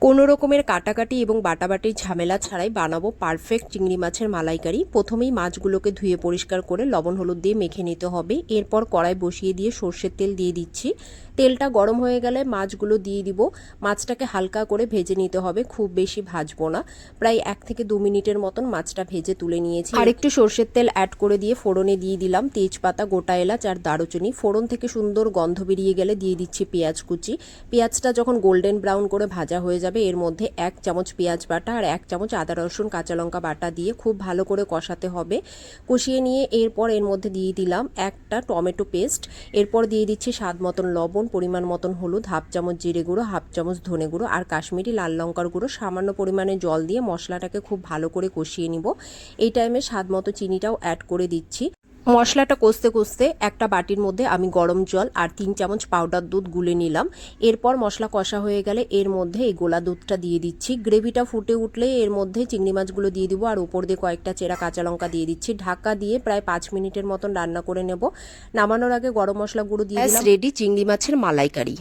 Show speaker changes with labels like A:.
A: কোনো রকমের কাটাকাটি এবং বাটাবাটির ঝামেলা ছাড়াই বানাবো পারফেক্ট চিংড়ি মাছের মালাইকারি। প্রথমেই মাছগুলোকে ধুয়ে পরিষ্কার করে লবণ হলুদ দিয়ে মেখে নিতে হবে। এরপর কড়াই বসিয়ে দিয়ে সর্ষের তেল দিয়ে দিচ্ছি। তেলটা গরম হয়ে গেলে মাছগুলো দিয়ে দিব। মাছটাকে হালকা করে ভেজে নিতে হবে, খুব বেশি ভাজবো না। প্রায় 1 থেকে 2 মিনিটের মতন মাছটা ভেজে তুলে নিয়েছি। আর একটু সর্ষের তেল অ্যাড করে দিয়ে ফোড়নে দিয়ে দিলাম তেজপাতা, গোটা এলাচ আর দারুচিনি। ফোড়ন থেকে সুন্দর গন্ধ বেরিয়ে গেলে দিয়ে দিচ্ছি পেঁয়াজ কুচি। পেঁয়াজটা যখন গোল্ডেন ব্রাউন করে ভাজা হয়ে যাবে এর মধ্যে 1 চামচ পেঁয়াজ বাটা আর 1 চামচ আদা রসুন কাঁচা লঙ্কা বাটা দিয়ে খুব ভালো করে কষাতে হবে। কষিয়ে নিয়ে এরপর এর মধ্যে দিয়ে দিলাম একটা টমেটো পেস্ট। এরপর দিয়ে দিচ্ছি স্বাদ মতন লবণ, পরিমাণ মতন হলুদ, হাফ চামচ জিরে গুঁড়ো, হাফ চামচ ধনে গুঁড়ো আর কাশ্মীরি লাল লঙ্কার গুঁড়ো। সামান্য পরিমাণে জল দিয়ে মশলাটাকে খুব ভালো করে কষিয়ে নিব। এই টাইমে স্বাদ মতো চিনিটাও অ্যাড করে দিচ্ছি। মশলাটা কষতে কষতে একটা বাটির মধ্যে আমি গরম জল আর 3 চামচ পাউডার দুধ গুলে নিলাম। এরপর মশলা কষা হয়ে গেলে এর মধ্যে এই গোলা দুধটা দিয়ে দিচ্ছি। গ্রেভিটা ফুটে উঠলে এর মধ্যে চিংড়ি মাছগুলো দিয়ে দিব আর উপর দিয়ে কয়েকটা চেরা কাঁচা লঙ্কা দিয়ে দিচ্ছি। ঢাকা দিয়ে প্রায় 5 মিনিটের মতন রান্না করে নেব। নামানোর আগে গরম মশলা গুঁড়ো দিয়ে দিলাম। রেডি চিংড়ি মাছের মালাইকারি।